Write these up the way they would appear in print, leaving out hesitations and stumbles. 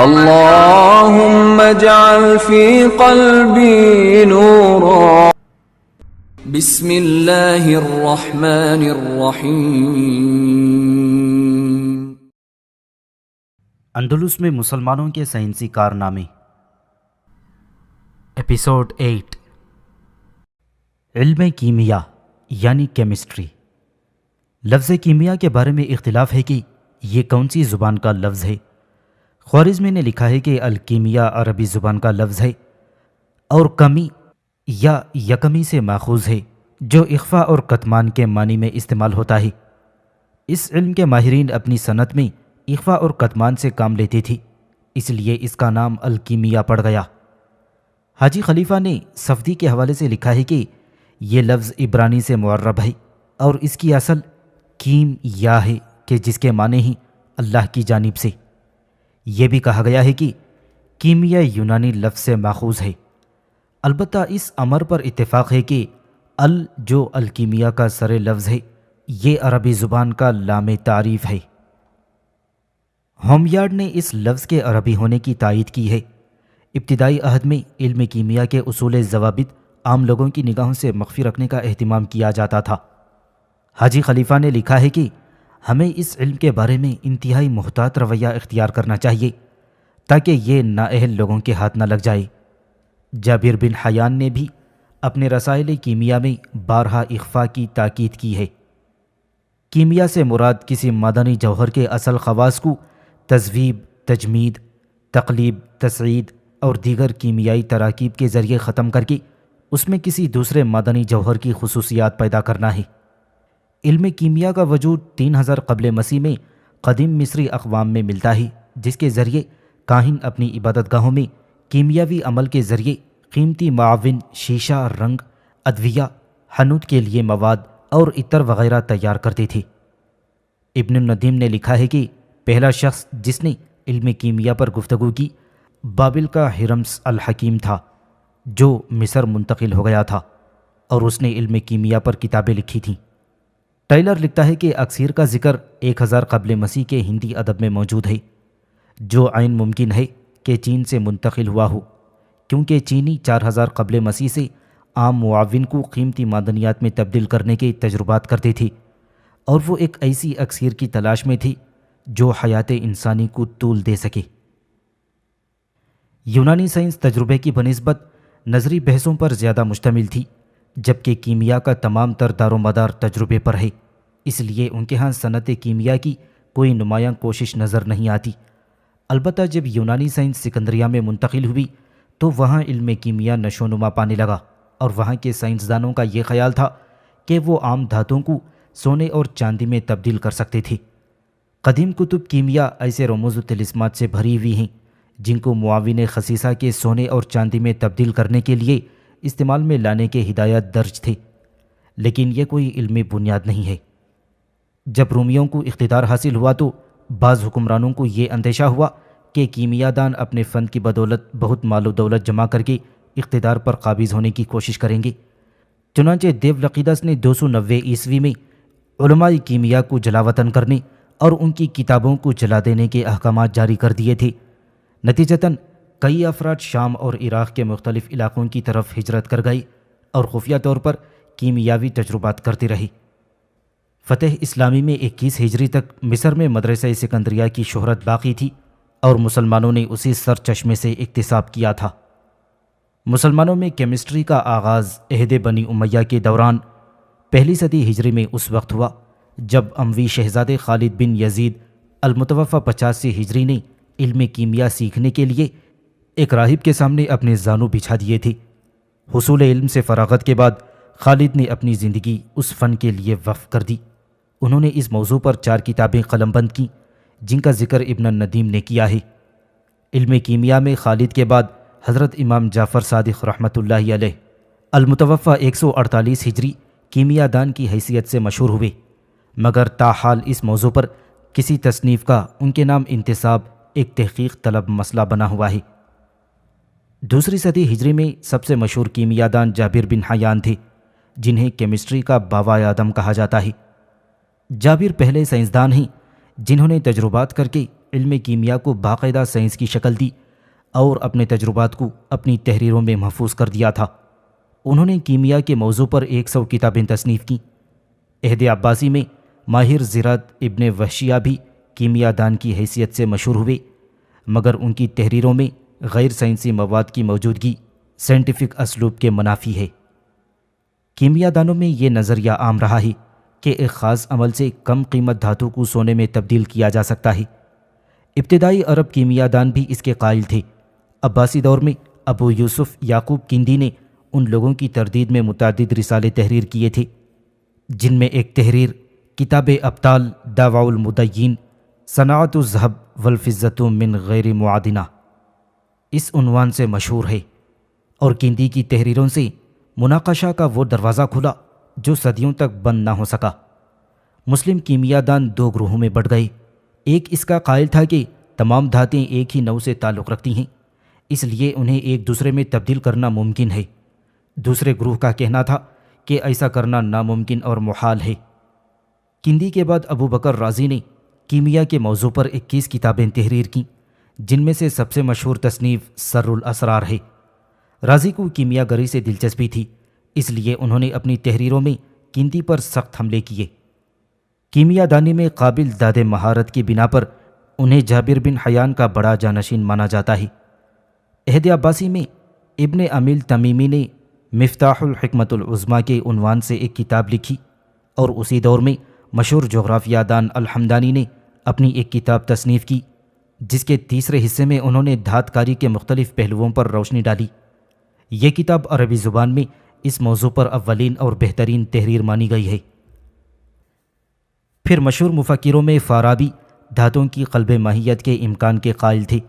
اللهم اجعل في قلبي نورا. بسم اللہ الرحمن الرحیم. اندلس میں مسلمانوں کے سائنسی کارنامے. ایپیسوڈ 8. علم کیمیا یعنی کیمسٹری. لفظ کیمیا کے بارے میں اختلاف ہے کہ یہ کون سی زبان کا لفظ ہے. خوارزمی نے لکھا ہے کہ الکیمیا عربی زبان کا لفظ ہے اور کمی یا یکمی سے ماخوذ ہے جو اخفا اور کتمان کے معنی میں استعمال ہوتا ہے. اس علم کے ماہرین اپنی صنعت میں اخفا اور کتمان سے کام لیتے تھے، اس لیے اس کا نام الکیمیا پڑ گیا. حاجی خلیفہ نے صفدی کے حوالے سے لکھا ہے کہ یہ لفظ عبرانی سے معرب ہے اور اس کی اصل کیم یا ہے کہ جس کے معنی ہی اللہ کی جانب سے. یہ بھی کہا گیا ہے کہ کیمیا یونانی لفظ سے ماخوذ ہے. البتہ اس امر پر اتفاق ہے کہ جو الکیمیا کا سر لفظ ہے یہ عربی زبان کا لام تعریف ہے. ہومیارڈ نے اس لفظ کے عربی ہونے کی تائید کی ہے. ابتدائی عہد میں علم کیمیا کے اصول ضوابط عام لوگوں کی نگاہوں سے مخفی رکھنے کا اہتمام کیا جاتا تھا. حاجی خلیفہ نے لکھا ہے کہ ہمیں اس علم کے بارے میں انتہائی محتاط رویہ اختیار کرنا چاہیے تاکہ یہ نااہل لوگوں کے ہاتھ نہ لگ جائے. جابر بن حیان نے بھی اپنے رسائل کیمیا میں بارہا اخفا کی تاکید کی ہے. کیمیا سے مراد کسی معدنی جوہر کے اصل خواص کو تذویب، تجمید، تقلیب، تصعید اور دیگر کیمیائی تراکیب کے ذریعے ختم کر کے اس میں کسی دوسرے معدنی جوہر کی خصوصیات پیدا کرنا ہے. علم کیمیا کا وجود 3000 قبل مسیح میں قدیم مصری اقوام میں ملتا ہے، جس کے ذریعے کاہن اپنی عبادت گاہوں میں کیمیاوی عمل کے ذریعے قیمتی معاون، شیشہ، رنگ، ادویہ، حنوط کے لیے مواد اور عطر وغیرہ تیار کرتے تھے. ابن الندیم نے لکھا ہے کہ پہلا شخص جس نے علم کیمیا پر گفتگو کی بابل کا ہرمس الحکیم تھا جو مصر منتقل ہو گیا تھا اور اس نے علم کیمیا پر کتابیں لکھی تھیں. ٹائلر لکھتا ہے کہ اکثیر کا ذکر 1000 قبل مسیح کے ہندی ادب میں موجود ہے، جو عین ممکن ہے کہ چین سے منتقل ہوا ہو، کیونکہ چینی 4000 قبل مسیح سے عام معاون کو قیمتی معدنیات میں تبدیل کرنے کے تجربات کرتے تھے اور وہ ایک ایسی اکسیر کی تلاش میں تھی جو حیات انسانی کو طول دے سکے. یونانی سائنس تجربے کی بنسبت نظری بحثوں پر زیادہ مشتمل تھی، جبکہ کیمیا کا تمام تر دار و مدار تجربے پر ہے. اس لیے ان کے ہاں صنعت کیمیا کی کوئی نمایاں کوشش نظر نہیں آتی. البتہ جب یونانی سائنس سکندریہ میں منتقل ہوئی تو وہاں علم کیمیا نشو و نما پانے لگا اور وہاں کے سائنسدانوں کا یہ خیال تھا کہ وہ عام دھاتوں کو سونے اور چاندی میں تبدیل کر سکتے تھے. قدیم کتب کیمیا ایسے رموز و طلسمات سے بھری ہوئی ہیں جن کو معاون خصیصہ کے سونے اور چاندی میں تبدیل کرنے کے لیے استعمال میں لانے کے ہدایات درج تھے، لیکن یہ کوئی علمی بنیاد نہیں ہے. جب رومیوں کو اقتدار حاصل ہوا تو بعض حکمرانوں کو یہ اندیشہ ہوا کہ کیمیا دان اپنے فن کی بدولت بہت مال و دولت جمع کر کے اقتدار پر قابض ہونے کی کوشش کریں گے. چنانچہ دیولقیدس نے 290 عیسوی میں علماء کیمیا کو جلاوطن کرنے اور ان کی کتابوں کو جلا دینے کے احکامات جاری کر دیے تھے. نتیجتاً کئی افراد شام اور عراق کے مختلف علاقوں کی طرف ہجرت کر گئے اور خفیہ طور پر کیمیاوی تجربات کرتے رہے. فتح اسلامی میں 21 ہجری تک مصر میں مدرسہ سکندریہ کی شہرت باقی تھی اور مسلمانوں نے اسی سر چشمے سے اکتساب کیا تھا. مسلمانوں میں کیمسٹری کا آغاز عہد بنی امیہ کے دوران پہلی صدی ہجری میں اس وقت ہوا جب اموی شہزادے خالد بن یزید المتوفی 85 ہجری نے علم کیمیا سیکھنے کے لیے ایک راہب کے سامنے اپنے زانو بچھا دیے تھے. حصول علم سے فراغت کے بعد خالد نے اپنی زندگی اس فن کے لیے وقف کر دی. انہوں نے اس موضوع پر 4 کتابیں قلم بند کیں جن کا ذکر ابن الندیم نے کیا ہے. علم کیمیا میں خالد کے بعد حضرت امام جعفر صادق رحمۃ اللہ علیہ المتوفی 148 ہجری کیمیا دان کی حیثیت سے مشہور ہوئے، مگر تاحال اس موضوع پر کسی تصنیف کا ان کے نام انتساب ایک تحقیق طلب مسئلہ بنا ہوا ہے. دوسری صدی ہجری میں سب سے مشہور کیمیا دان جابر بن حیان تھے جنہیں کیمسٹری کا بابا آدم کہا جاتا ہے. جابر پہلے سائنسدان ہیں جنہوں نے تجربات کر کے علم کیمیا کو باقاعدہ سائنس کی شکل دی اور اپنے تجربات کو اپنی تحریروں میں محفوظ کر دیا تھا۔ انہوں نے کیمیا کے موضوع پر 100 کتابیں تصنیف کیں۔ عہد عباسی میں ماہر زراعت ابن وحشیہ بھی کیمیا دان کی حیثیت سے مشہور ہوئے، مگر ان کی تحریروں میں غیر سائنسی مواد کی موجودگی سائنٹیفک اسلوب کے منافی ہے۔ کیمیا دانوں میں یہ نظریہ عام رہا ہے کہ ایک خاص عمل سے کم قیمت دھاتوں کو سونے میں تبدیل کیا جا سکتا ہے۔ ابتدائی عرب کیمیا دان بھی اس کے قائل تھے۔ عباسی دور میں ابو یوسف یعقوب کندی نے ان لوگوں کی تردید میں متعدد رسالے تحریر کیے تھے، جن میں ایک تحریر کتاب ابطال دعواء المدین صناعت الذهب والفضة من غیر معادنہ اس عنوان سے مشہور ہے، اور کندی کی تحریروں سے مناقشہ کا وہ دروازہ کھلا جو صدیوں تک بند نہ ہو سکا۔ مسلم کیمیا دان 2 گروہوں میں بٹ گئے۔ ایک اس کا قائل تھا کہ تمام دھاتیں ایک ہی نوع سے تعلق رکھتی ہیں، اس لیے انہیں ایک دوسرے میں تبدیل کرنا ممکن ہے۔ دوسرے گروہ کا کہنا تھا کہ ایسا کرنا ناممکن اور محال ہے۔ کندی کے بعد ابو بکر رازی نے کیمیا کے موضوع پر 21 کتابیں تحریر کیں، جن میں سے سب سے مشہور تصنیف سر الاسرار ہے۔ رازی کو کیمیا گری سے دلچسپی تھی، اس لیے انہوں نے اپنی تحریروں میں کندی پر سخت حملے کیے۔ کیمیا دانی میں قابل داد مہارت کی بنا پر انہیں جابر بن حیان کا بڑا جانشین مانا جاتا ہے۔ عہد عباسی میں ابن امیل تمیمی نے مفتاح الحکمت العظمیٰ کے عنوان سے ایک کتاب لکھی، اور اسی دور میں مشہور جغرافیہ دان الحمدانی نے اپنی ایک کتاب تصنیف کی، جس کے تیسرے حصے میں انہوں نے دھات کاری کے مختلف پہلوؤں پر روشنی ڈالی۔ یہ کتاب عربی زبان میں اس موضوع پر اولین اور بہترین تحریر مانی گئی ہے۔ پھر مشہور مفکروں میں فارابی دھاتوں کی قلب ماہیت کے امکان کے قائل تھے،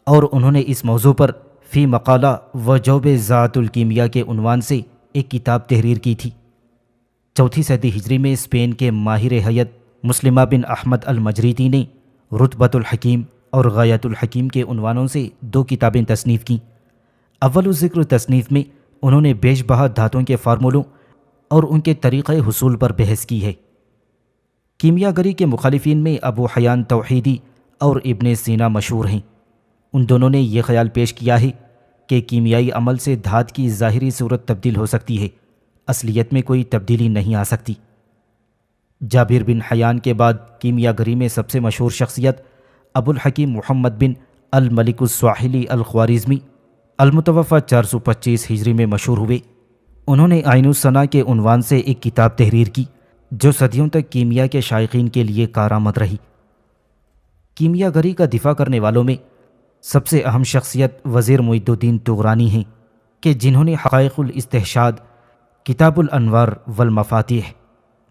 اور انہوں نے اس موضوع پر فی مقالہ وجوب ذات الکیمیا کے عنوان سے ایک کتاب تحریر کی تھی۔ 4 صدی ہجری میں اسپین کے ماہر حیت مسلمہ بن احمد المجریتی نے رتبۃ الحکیم اور غایۃ الحکیم کے عنوانوں سے 2 کتابیں تصنیف کیں۔ اول الذکر تصنیف میں انہوں نے بیش بہا دھاتوں کے فارمولوں اور ان کے طریقہ حصول پر بحث کی ہے۔ کیمیا گری کے مخالفین میں ابو حیان توحیدی اور ابن سینا مشہور ہیں۔ ان دونوں نے یہ خیال پیش کیا ہے کہ کیمیائی عمل سے دھات کی ظاہری صورت تبدیل ہو سکتی ہے، اصلیت میں کوئی تبدیلی نہیں آ سکتی۔ جابر بن حیان کے بعد کیمیا گری میں سب سے مشہور شخصیت ابو الحکیم محمد بن الملک السواحلی الخوارزمی المتوفى 425 ہجری میں مشہور ہوئے۔ انہوں نے عین السنا کے عنوان سے ایک کتاب تحریر کی، جو صدیوں تک کیمیا کے شائقین کے لیے کارآمد رہی۔ کیمیا گری کا دفاع کرنے والوں میں سب سے اہم شخصیت وزیر معید الدین طغرانی ہیں، کہ جنہوں نے حقائق الاستحشاد، کتاب الانوار والمفاتیح،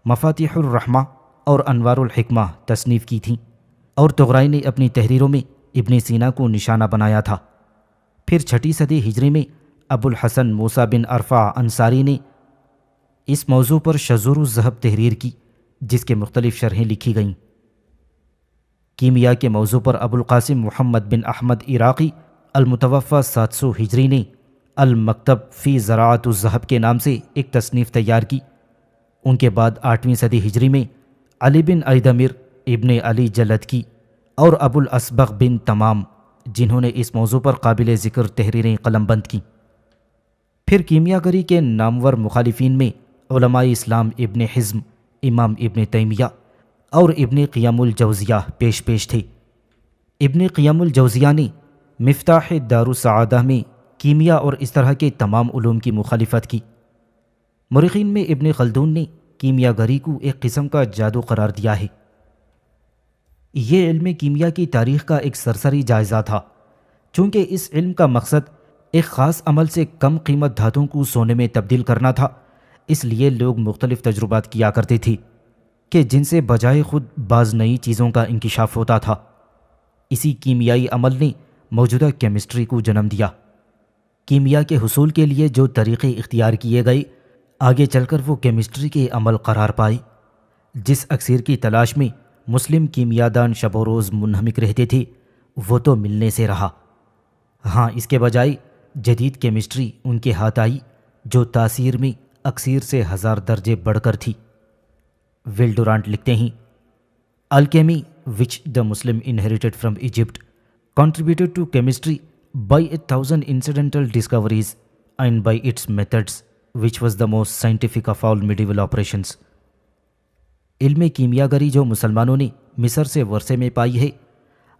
مفاتیح الرحمہ اور انوار الحکمہ تصنیف کی تھیں، اور طغرانی نے اپنی تحریروں میں ابن سینا کو نشانہ بنایا تھا۔ پھر 6 صدی ہجری میں ابو الحسن موسیٰ بن ارفع انصاری نے اس موضوع پر شذور الذهب تحریر کی، جس کے مختلف شرحیں لکھی گئیں۔ کیمیا کے موضوع پر ابو القاسم محمد بن احمد عراقی المتوفى 700 ہجری نے المکتب فی زراعت الذهب کے نام سے ایک تصنیف تیار کی۔ ان کے بعد 8ویں صدی ہجری میں علی بن ایدمر ابن علی جلدکی اور ابو الاسبغ بن تمام، جنہوں نے اس موضوع پر قابل ذکر تحریریں قلم بند کیں۔ پھر کیمیا گری کے نامور مخالفین میں علماء اسلام ابن حزم، امام ابن تیمیہ اور ابن قیم الجوزیہ پیش تھے۔ ابن قیم الجوزیہ نے مفتاح دار السعادہ میں کیمیا اور اس طرح کے تمام علوم کی مخالفت کی۔ مورخین میں ابن خلدون نے کیمیا گری کو ایک قسم کا جادو قرار دیا ہے۔ یہ علم کیمیا کی تاریخ کا ایک سرسری جائزہ تھا۔ چونکہ اس علم کا مقصد ایک خاص عمل سے کم قیمت دھاتوں کو سونے میں تبدیل کرنا تھا، اس لیے لوگ مختلف تجربات کیا کرتے تھے کہ جن سے بجائے خود بعض نئی چیزوں کا انکشاف ہوتا تھا۔ اسی کیمیائی عمل نے موجودہ کیمسٹری کو جنم دیا۔ کیمیا کے حصول کے لیے جو طریقے اختیار کیے گئے، آگے چل کر وہ کیمسٹری کے عمل قرار پائے۔ جس اکسیر کی تلاش میں مسلم کیمیا دان شب و روز منہمک رہتے تھے، وہ تو ملنے سے رہا۔ ہاں، اس کے بجائے جدید کیمسٹری ان کے ہاتھ آئی، جو تاثیر میں اکسیر سے 1000 درجے بڑھ کر تھی۔ ول ڈورانٹ لکھتے ہیں، الکیمی which the Muslim inherited from Egypt, contributed to chemistry by 1,000 incidental discoveries and by its methods, which was the most scientific of all medieval operations. علم کیمیاگری جو مسلمانوں نے مصر سے ورثے میں پائی ہے،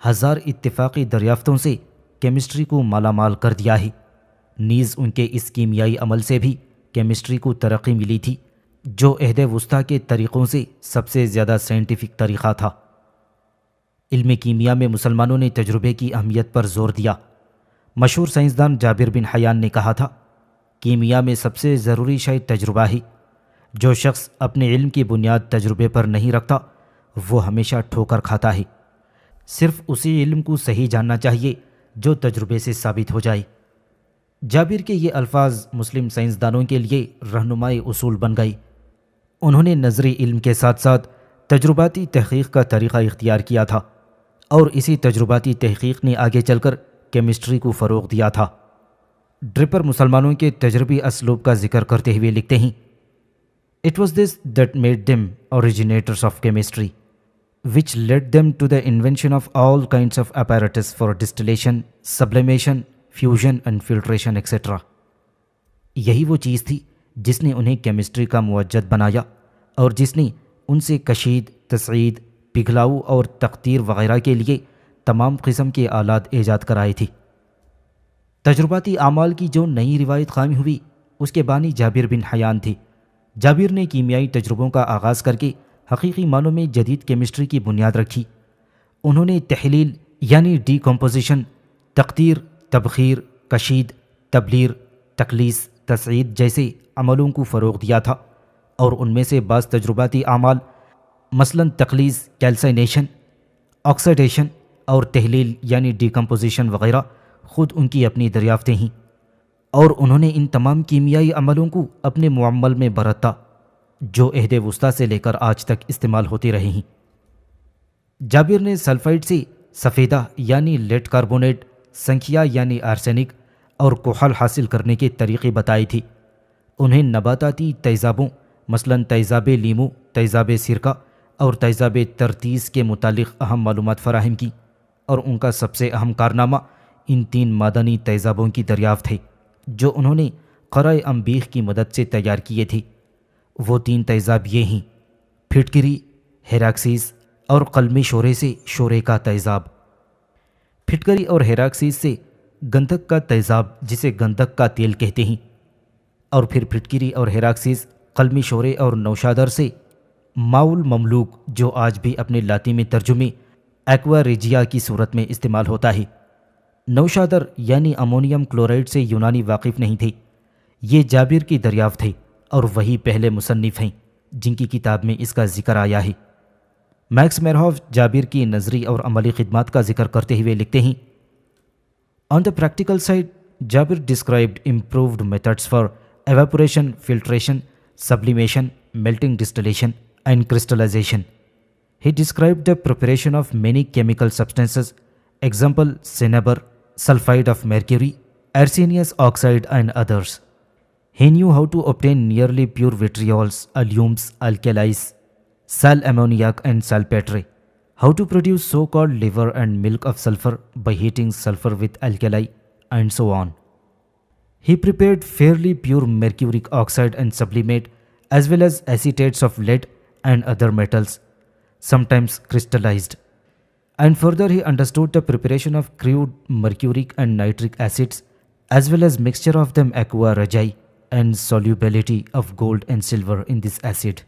1000 اتفاقی دریافتوں سے کیمسٹری کو مالا مال کر دیا ہے. نیز ان کے اس کیمیائی عمل سے بھی کیمسٹری کو ترقی ملی تھی، جو عہد وسطیٰ کے طریقوں سے سب سے زیادہ سائنٹیفک طریقہ تھا. علم کیمیا میں مسلمانوں نے تجربے کی اہمیت پر زور دیا. مشہور سائنسدان جابر بن حیان نے کہا تھا، کیمیا میں سب سے ضروری شے تجربہ ہے. جو شخص اپنے علم کی بنیاد تجربے پر نہیں رکھتا وہ ہمیشہ ٹھوکر کھاتا ہے. صرف اسی علم کو صحیح جاننا چاہیے جو تجربے سے ثابت ہو جائے. جابر کے یہ الفاظ مسلم سائنسدانوں کے لیے رہنمائی اصول بن گئے. انہوں نے نظری علم کے ساتھ ساتھ تجرباتی تحقیق کا طریقہ اختیار کیا تھا، اور اسی تجرباتی تحقیق نے آگے چل کر کیمسٹری کو فروغ دیا تھا. ڈرپر مسلمانوں کے تجربی اسلوب کا ذکر کرتے ہوئے لکھتے ہیں، It was this that made them originators of chemistry, which led them to the invention of all kinds of apparatus for distillation, sublimation, fusion and filtration etc. یہی وہ چیز تھی جس نے انہیں کیمسٹری کا موجد بنایا اور جس نے ان سے کشید، تصعید، پگھلاؤ اور تقطیر وغیرہ کے لیے تمام قسم کے آلات ایجاد کرائے تھے. تجرباتی اعمال کی جو نئی روایت قائم ہوئی اس کے بانی جابر بن حیان تھے. جابر نے کیمیائی تجربوں کا آغاز کر کے حقیقی معنوں میں جدید کیمسٹری کی بنیاد رکھی. انہوں نے تحلیل یعنی ڈی کمپوزیشن، تقطیر، تبخیر، کشید، تبلیر، تقلیص، تصعید جیسے عملوں کو فروغ دیا تھا، اور ان میں سے بعض تجرباتی اعمال مثلاً تقلیص، کیلسائنیشن، آکسیڈیشن اور تحلیل یعنی ڈی کمپوزیشن وغیرہ خود ان کی اپنی دریافتیں ہیں، اور انہوں نے ان تمام کیمیائی عملوں کو اپنے معمل میں برتا جو عہد وسطیٰ سے لے کر آج تک استعمال ہوتے رہے ہیں. جابر نے سلفائڈ سے سفیدہ یعنی لیڈ کاربونیٹ، سنکھیا یعنی آرسینک اور کوحل حاصل کرنے کے طریقے بتائے تھے. انہیں نباتاتی تیزابوں مثلاً تیزاب لیمو، تیزاب سرکہ اور تیزاب ترتیز کے متعلق اہم معلومات فراہم کی، اور ان کا سب سے اہم کارنامہ ان 3 معدنی تیزابوں کی دریافت ہے جو انہوں نے قرۂ انبیخ کی مدد سے تیار کیے تھے. وہ 3 تیزاب یہ ہیں: پھٹکری، ہیراکسیس اور قلمی شورے سے شورے کا تیزاب. پھٹکری اور ہیراکسیس سے گندھک کا تیزاب جسے گندھک کا تیل کہتے ہیں، اور پھر پھٹکری اور ہیراکسیس قلمی شورے اور نوشادر سے ماؤل مملوک جو آج بھی اپنے لاطینی میں ترجمے ایکوا ریجیا کی صورت میں استعمال ہوتا ہے. نوشادر یعنی امونیم کلورائڈ سے یونانی واقف نہیں تھے. یہ جابر کی دریافت ہے اور وہی پہلے مصنف ہیں جن کی کتاب میں اس کا ذکر آیا ہے. میکس میرہوف جابر کی نظری اور عملی خدمات کا ذکر کرتے ہوئے لکھتے ہیں، On the practical side, Jabir described improved methods for evaporation, filtration, sublimation, melting distillation, and crystallization. He described the preparation of many chemical substances, example cinnabar, sulfide of mercury, arsenious oxide and others. He knew how to obtain nearly pure vitriols, alums, alkalis, sal ammoniac and salpetre, how to produce so-called liver and milk of sulfur by heating sulfur with alkali, and so on. He prepared fairly pure mercuric oxide and sublimate as well as acetates of lead and other metals, sometimes crystallized. And further he understood the preparation of crude mercuric and nitric acids as well as mixture of them aqua regia and solubility of gold and silver in this acid.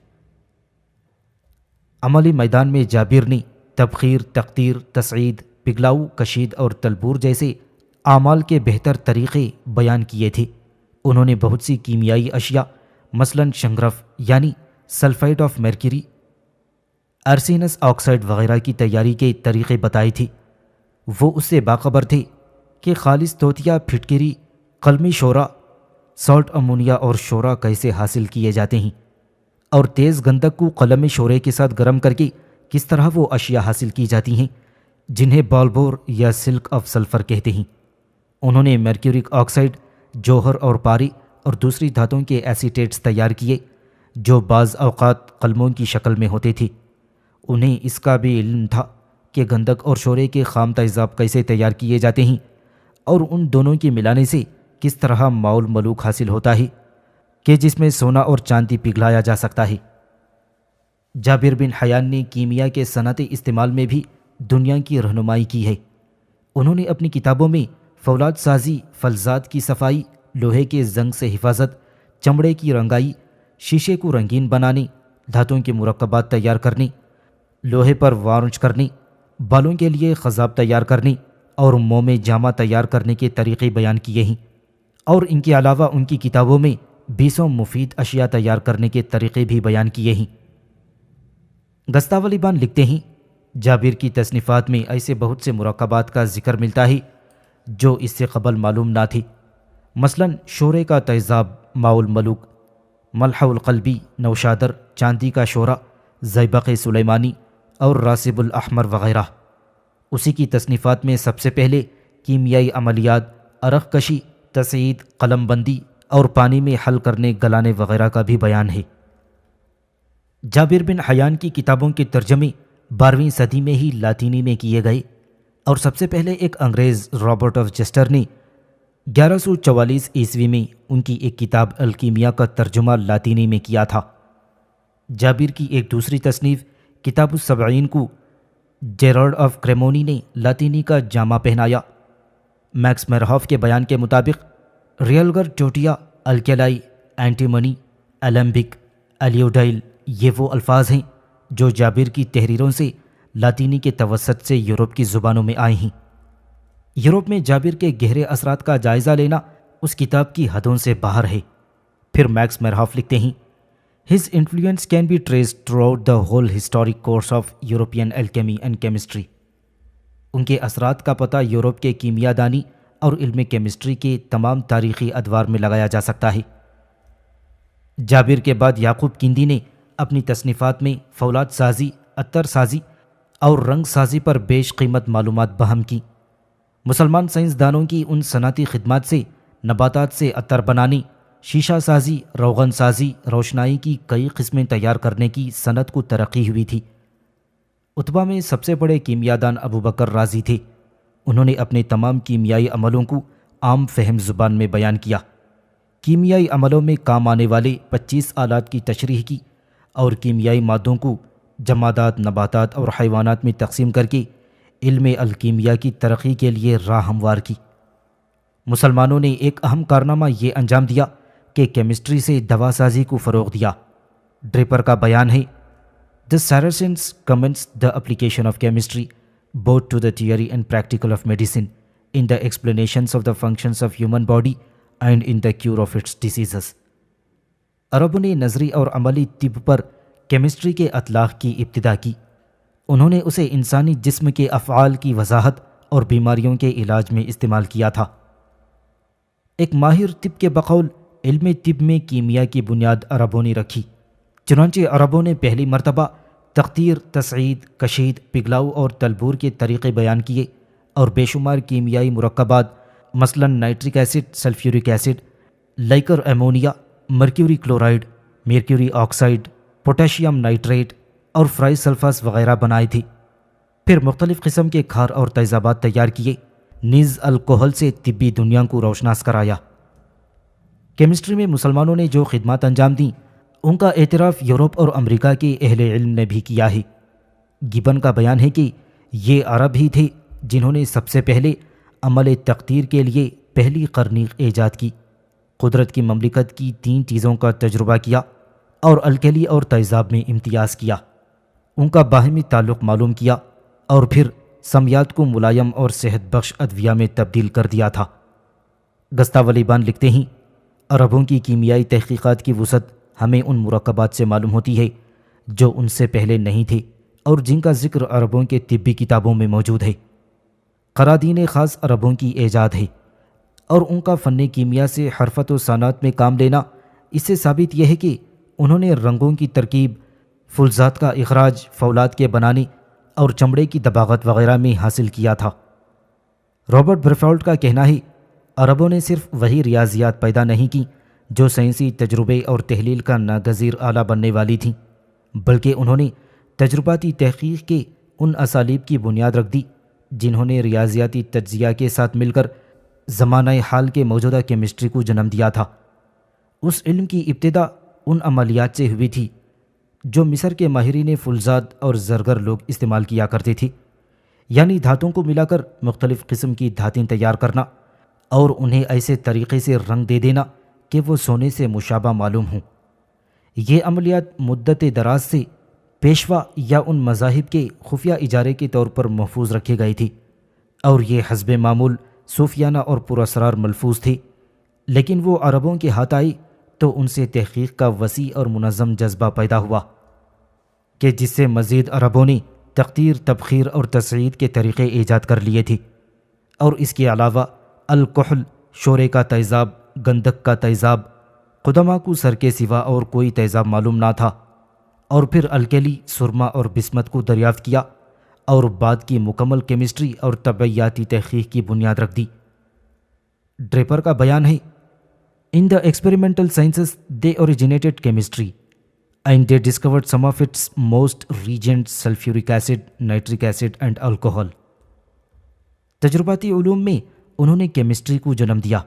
عملی میدان میں جابر نے تبخیر، تقطیر، تصعید، پگھلاؤ، کشید اور تلبور جیسے اعمال کے بہتر طریقے بیان کیے تھے. انہوں نے بہت سی کیمیائی اشیاء مثلاً شنگرف یعنی سلفائڈ آف مرکری، ارسینس آکسائڈ وغیرہ کی تیاری کے طریقے بتائے تھے. وہ اس سے باخبر تھے کہ خالص توتیا، پھٹکری، قلمی شورا، سالٹ امونیا اور شورا کیسے حاصل کیے جاتے ہیں، اور تیز گندک کو قلم شورے کے ساتھ گرم کر کے کس طرح وہ اشیاء حاصل کی جاتی ہیں جنہیں بالبور یا سلک آف سلفر کہتے ہیں. انہوں نے مرکیورک آکسائڈ، جوہر اور پاری اور دوسری دھاتوں کے ایسیٹیٹس تیار کیے جو بعض اوقات قلموں کی شکل میں ہوتے تھے. انہیں اس کا بھی علم تھا کہ گندک اور شورے کے خام تیزاب کیسے تیار کیے جاتے ہیں اور ان دونوں کے ملانے سے کس طرح ماؤل ملوک حاصل ہوتا ہے کہ جس میں سونا اور چاندی پگھلایا جا سکتا ہے۔ جابر بن حیان نے کیمیا کے صنعت استعمال میں بھی دنیا کی رہنمائی کی ہے۔ انہوں نے اپنی کتابوں میں فولاد سازی، فلزات کی صفائی، لوہے کے زنگ سے حفاظت، چمڑے کی رنگائی، شیشے کو رنگین بنانے، دھاتوں کے مرکبات تیار کرنے، لوہے پر وارنش کرنے، بالوں کے لیے خضاب تیار کرنے اور موم جامہ تیار کرنے کے طریقے بیان کیے ہیں، اور ان کے علاوہ ان کی کتابوں میں 20 مفید اشیاء تیار کرنے کے طریقے بھی بیان کیے ہیں۔ گستاولی بان لکھتے ہیں، جابر کی تصنیفات میں ایسے بہت سے مرکبات کا ذکر ملتا ہے جو اس سے قبل معلوم نہ تھے، مثلاً شورے کا تیزاب ماؤل ملوک، ملح القلبی نوشادر، چاندی کا شورہ زیبق سلیمانی اور راسب الاحمر وغیرہ۔ اسی کی تصنیفات میں سب سے پہلے کیمیائی عملیات، عرق کشی، تصعید، قلم بندی اور پانی میں حل کرنے گلانے وغیرہ کا بھی بیان ہے۔ جابر بن حیان کی کتابوں کے ترجمے 12ویں صدی میں ہی لاطینی میں کیے گئے، اور سب سے پہلے ایک انگریز رابرٹ آف چیسٹر نے 1144 عیسوی میں ان کی ایک کتاب الکیمیا کا ترجمہ لاطینی میں کیا تھا۔ جابر کی ایک دوسری تصنیف کتاب السبعین کو جیرارڈ آف کریمونی نے لاطینی کا جامہ پہنایا۔ میکس میرہاف کے بیان کے مطابق ریلگر ٹوٹیا، الکیلائی، اینٹیمنی، ایلمبک، ایلیوڈائل یہ وہ الفاظ ہیں جو جابر کی تحریروں سے لاطینی کے توسط سے یورپ کی زبانوں میں آئے ہیں۔ یورپ میں جابر کے گہرے اثرات کا جائزہ لینا اس کتاب کی حدوں سے باہر ہے۔ پھر میکس میرہاف لکھتے ہیں، His influence can be traced throughout the whole historic course of European alchemy and chemistry۔ ان کے اثرات کا پتہ یورپ کے کیمیا دانی اور علم کیمسٹری کے تمام تاریخی ادوار میں لگایا جا سکتا ہے۔ جابر کے بعد یعقوب کندی نے اپنی تصنیفات میں فولاد سازی، عطر سازی اور رنگ سازی پر بیش قیمت معلومات بہم کی۔ مسلمان سائنسدانوں کی ان صنعتی خدمات سے نباتات سے عطر بنانے، شیشہ سازی، روغن سازی، روشنائی کی کئی قسمیں تیار کرنے کی صنعت کو ترقی ہوئی تھی۔ اتباع میں سب سے بڑے کیمیادان ابو بکر رازی تھے۔ انہوں نے اپنے تمام کیمیائی عملوں کو عام فہم زبان میں بیان کیا۔ کیمیائی عملوں میں کام آنے والے 25 آلات کی تشریح کی اور کیمیائی مادوں کو جمادات، نباتات اور حیوانات میں تقسیم کر کے علم الکیمیا کی ترقی کے لیے راہ ہموار کی۔ مسلمانوں نے ایک اہم کارنامہ یہ انجام دیا کہ کیمسٹری سے دوا سازی کو فروغ دیا۔ ڈریپر کا بیان ہے، The Saracens commenced the application of chemistry both to the theory and practical of medicine, in the explanations of the functions of human body and in the cure of its diseases۔ عربوں نے نظری اور عملی طب پر chemistry کے اطلاق کی ابتدا کی۔ انہوں نے اسے انسانی جسم کے افعال کی وضاحت اور بیماریوں کے علاج میں استعمال کیا تھا۔ ایک ماہر طب کے بقول علم طب میں کیمیا کی بنیاد عربوں نے رکھی۔ چنانچہ عربوں نے پہلی مرتبہ تقطیر، تصعید، کشید، پگھلاؤ اور تلبور کے طریقے بیان کیے اور بے شمار کیمیائی مرکبات مثلاً nitric acid, sulphuric acid, liquor ammonia, mercury chloride, mercury oxide, potassium nitrate اور فرائی سلفاس وغیرہ بنائے تھے۔ پھر مختلف قسم کے کھار اور تیزابات تیار کیے، نیز الکوہل سے طبی دنیا کو روشناس کرایا۔ کیمسٹری میں مسلمانوں نے جو خدمات انجام دیں ان کا اعتراف یورپ اور امریکہ کے اہل علم نے بھی کیا ہے۔ گبن کا بیان ہے کہ یہ عرب ہی تھے جنہوں نے سب سے پہلے عمل تقطیر کے لیے پہلی قرنیق ایجاد کی، قدرت کی مملکت کی 3 چیزوں کا تجربہ کیا اور الکلی اور تیزاب میں امتیاز کیا، ان کا باہمی تعلق معلوم کیا اور پھر سمیات کو ملائم اور صحت بخش ادویہ میں تبدیل کر دیا تھا۔ گستاولی بان لکھتے ہیں، عربوں کی کیمیائی تحقیقات کی وسعت ہمیں ان مرکبات سے معلوم ہوتی ہے جو ان سے پہلے نہیں تھے اور جن کا ذکر عربوں کے طبی کتابوں میں موجود ہے۔ قرادین خاص عربوں کی ایجاد ہے اور ان کا فن کیمیا سے حرفت و صنعت میں کام لینا اس سے ثابت یہ ہے کہ انہوں نے رنگوں کی ترکیب، فلزات کا اخراج، فولاد کے بنانے اور چمڑے کی دباغت وغیرہ میں حاصل کیا تھا۔ رابرٹ برفالٹ کا کہنا ہے، عربوں نے صرف وہی ریاضیات پیدا نہیں کی جو سائنسی تجربے اور تحلیل کا ناگزیر آلہ بننے والی تھیں، بلکہ انہوں نے تجرباتی تحقیق کے ان اسالیب کی بنیاد رکھ دی جنہوں نے ریاضیاتی تجزیہ کے ساتھ مل کر زمانہ حال کے موجودہ کیمسٹری کو جنم دیا تھا۔ اس علم کی ابتدا ان عملیات سے ہوئی تھی جو مصر کے ماہرین فلزات اور زرگر لوگ استعمال کیا کرتے تھے، یعنی دھاتوں کو ملا کر مختلف قسم کی دھاتیں تیار کرنا اور انہیں ایسے طریقے سے رنگ دے دینا کہ وہ سونے سے مشابہ معلوم ہوں۔ یہ عملیات مدت دراز سے پیشوا یا ان مذاہب کے خفیہ اجارے کے طور پر محفوظ رکھے گئے تھے، اور یہ حسب معمول صوفیانہ اور پراسرار ملفوظ تھے، لیکن وہ عربوں کے ہاتھ آئی تو ان سے تحقیق کا وسیع اور منظم جذبہ پیدا ہوا کہ جس سے مزید عربوں نے تقدیر، تبخیر اور تصعید کے طریقے ایجاد کر لیے تھے، اور اس کے علاوہ الکحل، شورے کا تیزاب، گندھک کا تیزاب، قدماء کو سر کے سوا اور کوئی تیزاب معلوم نہ تھا، اور پھر الکلی، سرما اور بسمت کو دریافت کیا اور بعد کی مکمل کیمسٹری اور طبیعیاتی تحقیق کی بنیاد رکھ دی۔ ڈریپر کا بیان ہے، In the experimental sciences, they originated chemistry, and they discovered some of its most reagents, sulfuric acid, nitric acid, and alcohol. تجرباتی علوم میں انہوں نے کیمسٹری کو جنم دیا۔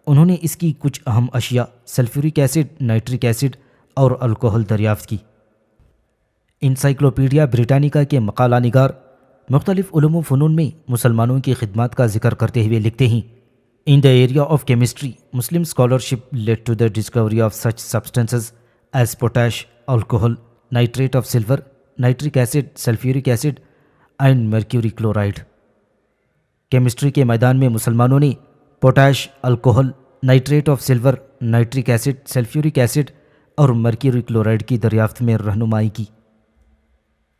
انہوں نے اس کی کچھ اہم اشیاء سلفیورک ایسڈ، نائٹرک ایسڈ اور الکوہل دریافت کی۔ انسائکلوپیڈیا بریٹانیکا کے مقالہ نگار مختلف علوم و فنون میں مسلمانوں کی خدمات کا ذکر کرتے ہوئے لکھتے ہیں، In the area of chemistry, Muslim scholarship led to the discovery of such substances as potash, alcohol, nitrate of silver, nitric acid, sulfuric acid, and mercury chloride. Chemistry کے میدان میں مسلمانوں نے potash, alcohol, nitrate of silver, nitric acid, sulphuric acid اور mercury chloride کی دریافت میں رہنمائی کی۔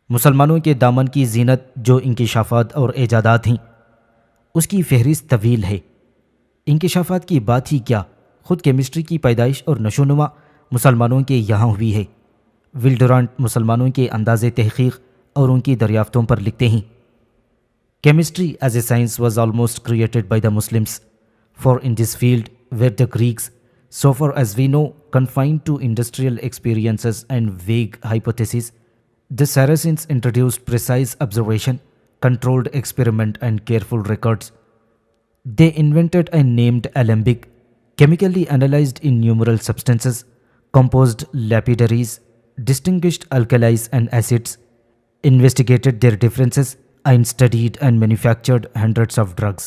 مسلمانوں کے دامن کی زینت جو انکشافات اور ایجادات ہیں، اس کی فہرست طویل ہے۔ انکشافات کی بات ہی کیا، خود کیمسٹری کی پیدائش اور نشو و نما مسلمانوں کے یہاں ہوئی ہے۔ ولڈرانٹ مسلمانوں کے انداز تحقیق اور ان کی دریافتوں پر لکھتے ہیں، Chemistry as a science was almost created by the Muslims, for in this field were the Greeks, so far as we know, confined to industrial experiences and vague hypotheses. The Saracens introduced precise observation, controlled experiment and careful records. They invented and named alembic, chemically analyzed innumerable substances, composed lapidaries, distinguished alkalis and acids, investigated their differences, and studied and manufactured hundreds of drugs.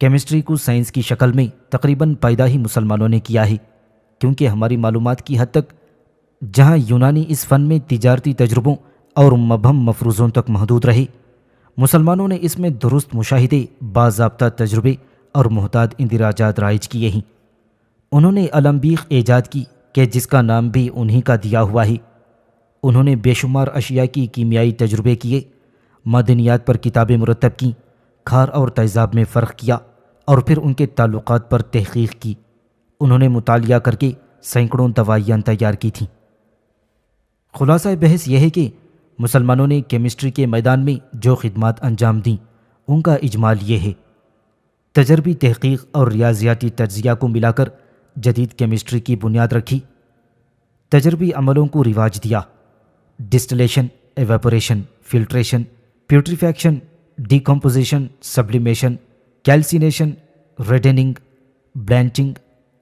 Chemistry کو science کی شکل میں تقریباً پیدا ہی مسلمانوں نے کیا ہے، کیونکہ ہماری معلومات کی حد تک جہاں یونانی اس فن میں تجارتی تجربوں اور مبہم مفروضوں تک محدود رہے، مسلمانوں نے اس میں درست مشاہدے، باضابطہ تجربے اور محتاط اندراجات رائج کیے ہیں۔ انہوں نے المبیخ ایجاد کی کہ جس کا نام بھی انہی کا دیا ہوا ہے۔ انہوں نے بے شمار اشیاء کی کیمیائی تجربے کیے، معدنیات پر کتابیں مرتب کیں، کھار اور تیزاب میں فرق کیا اور پھر ان کے تعلقات پر تحقیق کی۔ انہوں نے مطالعہ کر کے سینکڑوں دوائیاں تیار کی تھیں۔ خلاصہ بحث یہ ہے کہ مسلمانوں نے کیمسٹری کے میدان میں جو خدمات انجام دیں ان کا اجمال یہ ہے، تجربی تحقیق اور ریاضیاتی تجزیہ کو ملا کر جدید کیمسٹری کی بنیاد رکھی، تجربی عملوں کو رواج دیا، distillation, evaporation, filtration, putrefaction, decomposition, sublimation, calcination, reddening, blanching,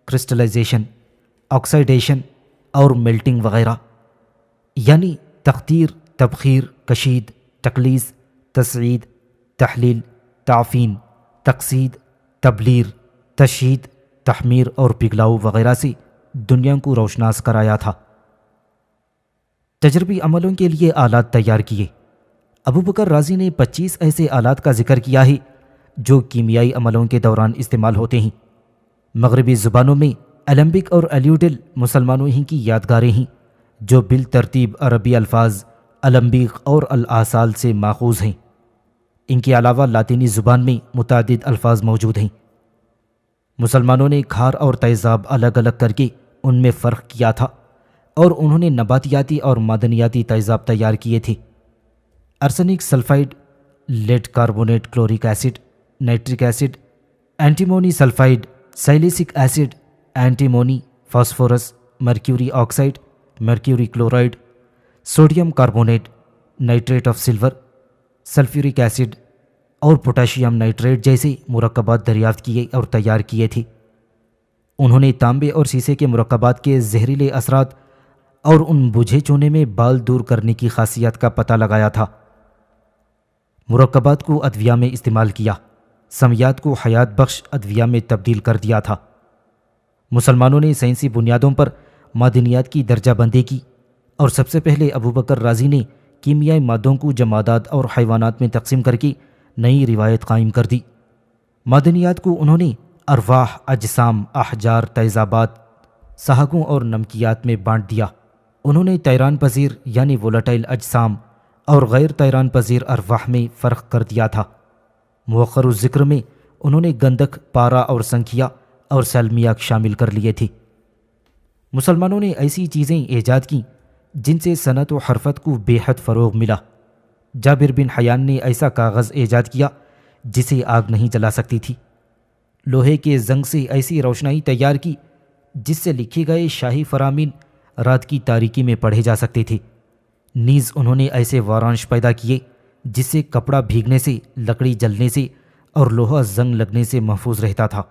crystallisation, oxidation اور میلٹنگ وغیرہ، یعنی تخدیر، تبخیر، کشید، تقلیص، تصعید، تحلیل، تعفین، تقصید، تبلیر، تشہید، تحمیر اور پگھلاؤ وغیرہ سے دنیا کو روشناس کرایا تھا۔ تجربی عملوں کے لیے آلات تیار کیے۔ ابو بکر رازی نے 25 ایسے آلات کا ذکر کیا ہے جو کیمیائی عملوں کے دوران استعمال ہوتے ہیں۔ مغربی زبانوں میں المبک اور الیوڈل مسلمانوں ہی کی یادگاریں ہیں جو بالترتیب عربی الفاظ المبیق اور الآصال سے ماخوذ ہیں۔ ان کے علاوہ لاطینی زبان میں متعدد الفاظ موجود ہیں۔ مسلمانوں نے کھار اور تیزاب الگ الگ کر کے ان میں فرق کیا تھا، اور انہوں نے نباتیاتی اور معدنیاتی تیزاب تیار کیے تھے۔ Arsenic sulphide, lead carbonate, chloric acid, nitric acid, antimony sulphide, silicic acid, antimony, phosphorus, mercury oxide, mercury chloride, sodium carbonate, nitrate of silver, sulphuric acid اور پوٹاشیم نائٹریٹ جیسے مرکبات دریافت کیے اور تیار کیے تھے۔ انہوں نے تانبے اور سیسے کے مرکبات کے زہریلے اثرات اور ان بجھے چونے میں بال دور کرنے کی خاصیت کا پتہ لگایا تھا۔ مرکبات کو ادویہ میں استعمال کیا، سمیات کو حیات بخش ادویہ میں تبدیل کر دیا تھا۔ مسلمانوں نے سائنسی بنیادوں پر معدنیات کی درجہ بندی کی، اور سب سے پہلے ابوبکر رازی نے کیمیائی مادوں کو جمادات اور حیوانات میں تقسیم کر کے نئی روایت قائم کر دی۔ معدنیات کو انہوں نے ارواح، اجسام، احجار، تیزابات، سہگوں اور نمکیات میں بانٹ دیا۔ انہوں نے طیران پذیر یعنی وولٹائل اجسام اور غیر طیران پذیر ارواح میں فرق کر دیا تھا۔ مؤخر الذکر میں انہوں نے گندھک، پارا اور سنکھیا اور سالمیاک شامل کر لیے تھے۔ مسلمانوں نے ایسی چیزیں ایجاد کیں جن سے صنعت و حرفت کو بے حد فروغ ملا۔ جابر بن حیان نے ایسا کاغذ ایجاد کیا جسے آگ نہیں جلا سکتی تھی۔ لوہے کے زنگ سے ایسی روشنائی تیار کی جس سے لکھے گئے شاہی فرامین رات کی تاریکی میں پڑھے جا سکتے تھے۔ نیز انہوں نے ایسے وارانش پیدا کیے جس سے کپڑا بھیگنے سے، لکڑی جلنے سے اور لوہا زنگ لگنے سے محفوظ رہتا تھا۔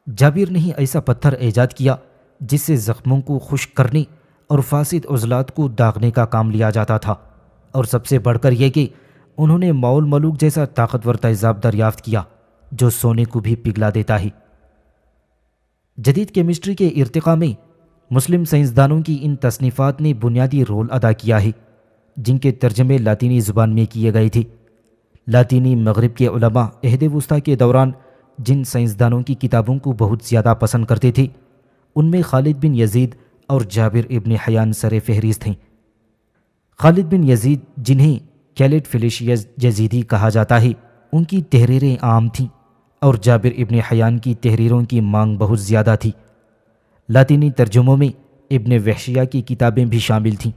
جابر نے ایسا پتھر ایجاد کیا جس سے زخموں کو خشک کرنے اور فاسد عضلات کو داغنے کا کام لیا جاتا تھا، اور سب سے بڑھ کر یہ کہ انہوں نے ماؤل ملوک جیسا طاقتور تیزاب دریافت کیا جو سونے کو بھی پگھلا دیتا ہے۔ جدید کیمسٹری کے ارتقاء میں مسلم سائنسدانوں کی ان تصنیفات نے بنیادی رول ادا کیا ہے، جن کے ترجمے لاطینی زبان میں کیے گئے تھے۔ لاطینی مغرب کے علماء عہد وسطیٰ کے دوران جن سائنسدانوں کی کتابوں کو بہت زیادہ پسند کرتے تھے، ان میں خالد بن یزید اور جابر ابن حیان سر فہرست ہیں۔ خالد بن یزید، جنہیں کیلٹ فلیشیس یزیدی کہا جاتا ہے، ان کی تحریریں عام تھیں، اور جابر ابن حیان کی تحریروں کی مانگ بہت زیادہ تھی۔ لاطینی ترجموں میں ابن وحشیہ کی کتابیں بھی شامل تھیں۔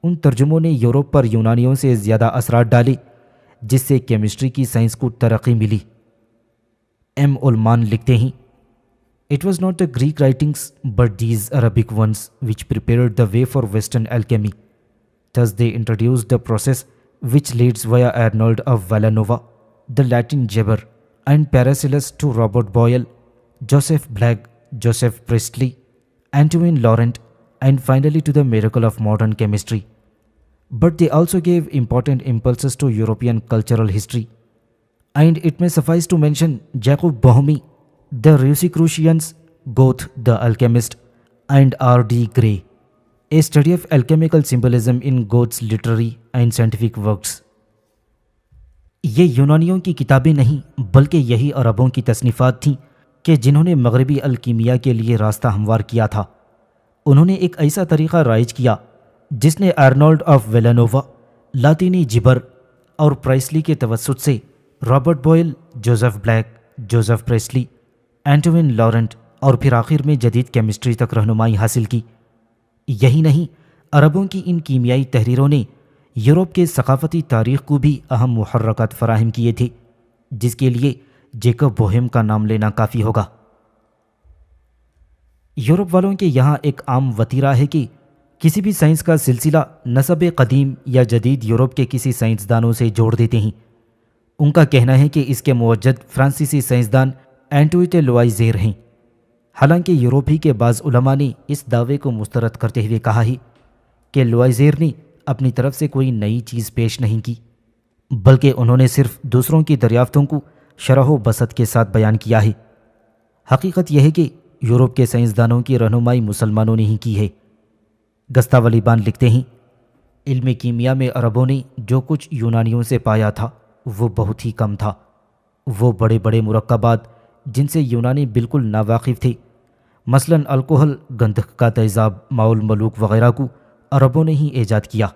ان ترجموں نے یورپ پر یونانیوں سے زیادہ اثرات ڈالے، جس سے کیمسٹری کی سائنس کو ترقی ملی۔ ایم علمان لکھتے ہیں، It was not the Greek writings but these Arabic ones which prepared the way for Western alchemy. Thus they introduced the process which leads via Arnold of Villanova, the Latin Geber, and Paracelsus to Robert Boyle, Joseph Black, Joseph Priestley, Antoine Laurent, and finally to the miracle of modern chemistry. But they also gave important impulses to European cultural history. And it may suffice to mention Jacob Boehme, the Rosicrucians, Goethe the alchemist, and R.D. Gray, a study of alchemical symbolism in Goethe's literary and scientific works. یہ یونانیوں کی کتابیں نہیں بلکہ یہی عربوں کی تصنیفات تھیں کہ جنہوں نے مغربی الکیمیا کے لیے راستہ ہموار کیا تھا۔ انہوں نے ایک ایسا طریقہ رائج کیا جس نے آرنولڈ آف ویلانووا، لاطینی جبر اور پرائسلی کے توسط سے Robert Boyle, Joseph Black, Joseph Priestley, Antoine Laurent اور پھر آخر میں جدید کیمسٹری تک رہنمائی حاصل کی۔ یہی نہیں، عربوں کی ان کیمیائی تحریروں نے یورپ کے ثقافتی تاریخ کو بھی اہم محرکات فراہم کیے تھے، جس کے لیے جیکب بوہم کا نام لینا کافی ہوگا۔ یورپ والوں کے یہاں ایک عام وتیرہ ہے کہ کسی بھی سائنس کا سلسلہ نسب قدیم یا جدید یورپ کے کسی سائنسدانوں سے جوڑ دیتے ہیں۔ ان کا کہنا ہے کہ اس کے موجد فرانسیسی سائنسدان اینٹویٹ لوائزیر ہیں، حالانکہ یورپی کے بعض علماء نے اس دعوے کو مسترد کرتے ہوئے کہا ہے کہ لوائزیر نے اپنی طرف سے کوئی نئی چیز پیش نہیں کی، بلکہ انہوں نے صرف دوسروں کی دریافتوں کو شرح و بسط کے ساتھ بیان کیا ہے۔ حقیقت یہ ہے کہ یورپ کے سائنسدانوں کی رہنمائی مسلمانوں نے ہی کی ہے۔ گستاولی بان لکھتے ہیں، علم کیمیا میں عربوں نے جو کچھ یونانیوں سے پایا تھا وہ بہت ہی کم تھا۔ وہ بڑے بڑے مرکبات جن سے یونانی بالکل ناواقف تھے، مثلاً الکوہل، گندھک کا تیزاب، ماؤل ملوک وغیرہ کو عربوں نے ہی ایجاد کیا۔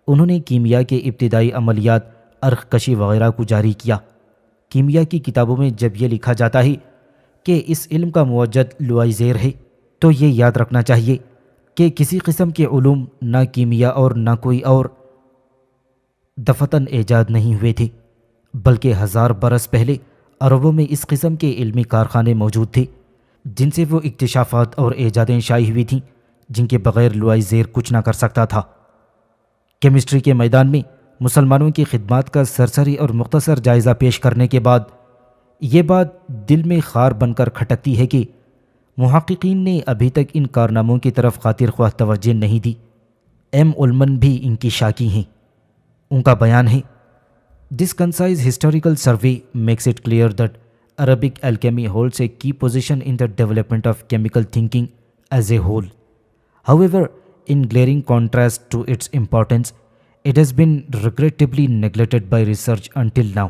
انہوں نے کیمیا کے ابتدائی عملیات، عرق کشی وغیرہ کو جاری کیا۔ کیمیا کی کتابوں میں جب یہ لکھا جاتا ہے کہ اس علم کا موجد لوائزیر ہے، تو یہ یاد رکھنا چاہیے کہ کسی قسم کے علوم نہ کیمیا اور نہ کوئی اور دفتن ایجاد نہیں ہوئے تھے، بلکہ 1000 برس پہلے عربوں میں اس قسم کے علمی کارخانے موجود تھے جن سے وہ اکتشافات اور ایجادیں شائع ہوئی تھیں جن کے بغیر لوائزیر کچھ نہ کر سکتا تھا۔ کیمسٹری کے میدان میں مسلمانوں کی خدمات کا سرسری اور مختصر جائزہ پیش کرنے کے بعد یہ بات دل میں خار بن کر کھٹکتی ہے کہ محققین نے ابھی تک ان کارناموں کی طرف خاطر خواہ توجہ نہیں دی۔ ایم اولمن بھی ان کی شاکی ہیں۔ ان کا بیان ہے، This concise historical survey makes it clear that Arabic alchemy holds a key position in the development of chemical thinking as a whole. However, in glaring contrast to its importance, it has been regrettably neglected by research until now.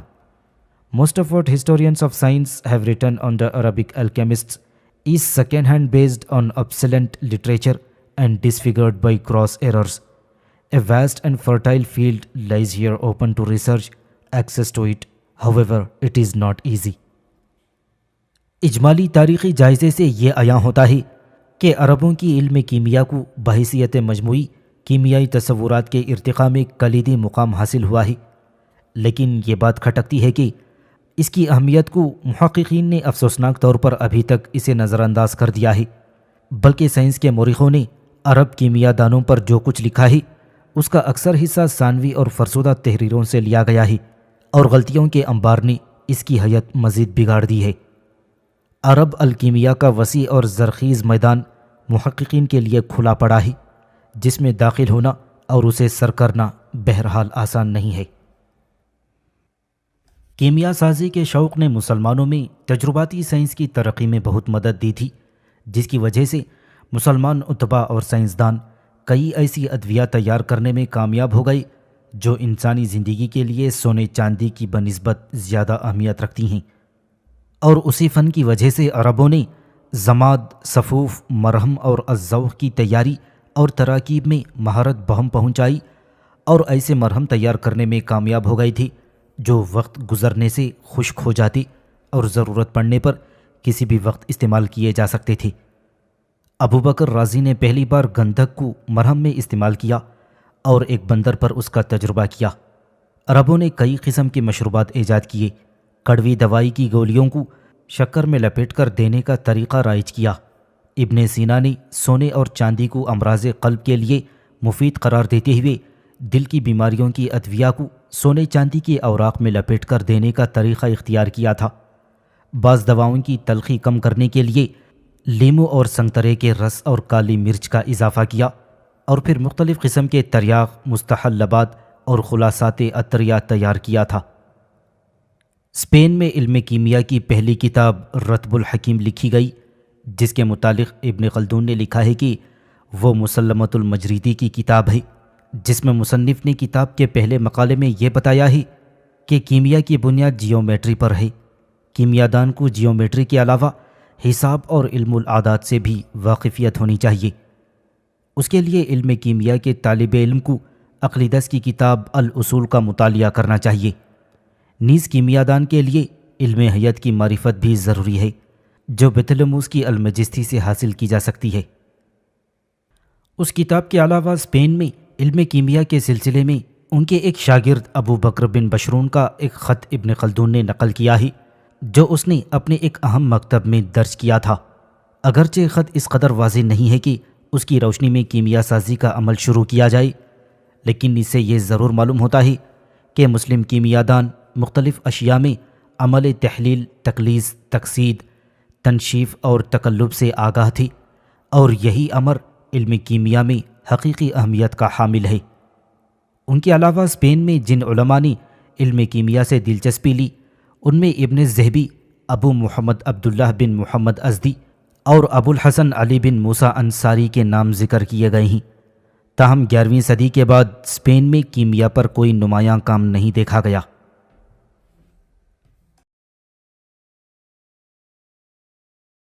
Most of what historians of science have written on the Arabic alchemists is second-hand based on obsolete literature and disfigured by gross errors. A vast and fertile field lies here open to research. Access to it, however, it is not easy. اجمالی تاریخی جائزے سے یہ عیاں ہوتا ہے کہ عربوں کی علم کیمیا کو بحیثیت مجموعی کیمیائی تصورات کے ارتقاء میں کلیدی مقام حاصل ہوا ہے، لیکن یہ بات کھٹکتی ہے کہ اس کی اہمیت کو محققین نے افسوسناک طور پر ابھی تک اسے نظر انداز کر دیا ہے، بلکہ سائنس کے مورخوں نے عرب کیمیا دانوں پر جو کچھ لکھا ہے اس کا اکثر حصہ ثانوی اور فرسودہ تحریروں سے لیا گیا ہے، اور غلطیوں کے انبار نے اس کی حیت مزید بگاڑ دی ہے۔ عرب الکیمیا کا وسیع اور زرخیز میدان محققین کے لیے کھلا پڑا ہے، جس میں داخل ہونا اور اسے سر کرنا بہرحال آسان نہیں ہے۔ کیمیا سازی کے شوق نے مسلمانوں میں تجرباتی سائنس کی ترقی میں بہت مدد دی تھی، جس کی وجہ سے مسلمان اتباع اور سائنسدان کئی ایسی ادویہ تیار کرنے میں کامیاب ہو گئے جو انسانی زندگی کے لیے سونے چاندی کی بنسبت زیادہ اہمیت رکھتی ہیں، اور اسی فن کی وجہ سے عربوں نے ضماد، صفوف، مرہم اور الذوق کی تیاری اور تراکیب میں مہارت بہم پہنچائی، اور ایسے مرہم تیار کرنے میں کامیاب ہو گئی تھی جو وقت گزرنے سے خشک ہو جاتے اور ضرورت پڑنے پر کسی بھی وقت استعمال کیے جا سکتے تھے۔ ابو بکر رازی نے پہلی بار گندھک کو مرہم میں استعمال کیا اور ایک بندر پر اس کا تجربہ کیا۔ عربوں نے کئی قسم کے مشروبات ایجاد کیے، کڑوی دوائی کی گولیوں کو شکر میں لپیٹ کر دینے کا طریقہ رائج کیا۔ ابن سینا نے سونے اور چاندی کو امراض قلب کے لیے مفید قرار دیتے ہوئے دل کی بیماریوں کی ادویہ کو سونے چاندی کے اوراق میں لپیٹ کر دینے کا طریقہ اختیار کیا تھا۔ بعض دواؤں کی تلخی کم کرنے کے لیے لیمو اور سنگترے کے رس اور کالی مرچ کا اضافہ کیا، اور پھر مختلف قسم کے تریاق، مستحلبات اور خلاصات عطریہ تیار کیا تھا۔ اسپین میں علم کیمیا کی پہلی کتاب رتب الحکیم لکھی گئی، جس کے متعلق ابن خلدون نے لکھا ہے کہ وہ مسلمۃ المجریدی کی کتاب ہے، جس میں مصنف نے کتاب کے پہلے مقالے میں یہ بتایا ہے کہ کیمیا کی بنیاد جیومیٹری پر ہے۔ کیمیا دان کو جیومیٹری کے علاوہ حساب اور علم العادات سے بھی واقفیت ہونی چاہیے۔ اس کے لیے علم کیمیا کے طالب علم کو اقلیدس کی کتاب الاصول کا مطالعہ کرنا چاہیے۔ نیز کیمیا دان کے لیے علم حیت کی معرفت بھی ضروری ہے، جو بطلموس کی المجستی سے حاصل کی جا سکتی ہے۔ اس کتاب کے علاوہ اسپین میں علم کیمیا کے سلسلے میں ان کے ایک شاگرد ابو بکر بن بشرون کا ایک خط ابن خلدون نے نقل کیا ہے، جو اس نے اپنے ایک اہم مکتب میں درج کیا تھا۔ اگرچہ خط اس قدر واضح نہیں ہے کہ اس کی روشنی میں کیمیا سازی کا عمل شروع کیا جائے، لیکن اس سے یہ ضرور معلوم ہوتا ہے کہ مسلم کیمیا دان مختلف اشیاء میں عمل تحلیل، تقلیص، تقسید، تنشیف اور تقلب سے آگاہ تھی، اور یہی امر علم کیمیا میں حقیقی اہمیت کا حامل ہے۔ ان کے علاوہ اسپین میں جن علماء نے علم کیمیا سے دلچسپی لی، ان میں ابن ذہبی، ابو محمد عبداللہ بن محمد ازدی اور ابو الحسن علی بن موسیٰ انصاری کے نام ذکر کیے گئے ہیں۔ تاہم 11ویں صدی کے بعد اسپین میں کیمیا پر کوئی نمایاں کام نہیں دیکھا گیا۔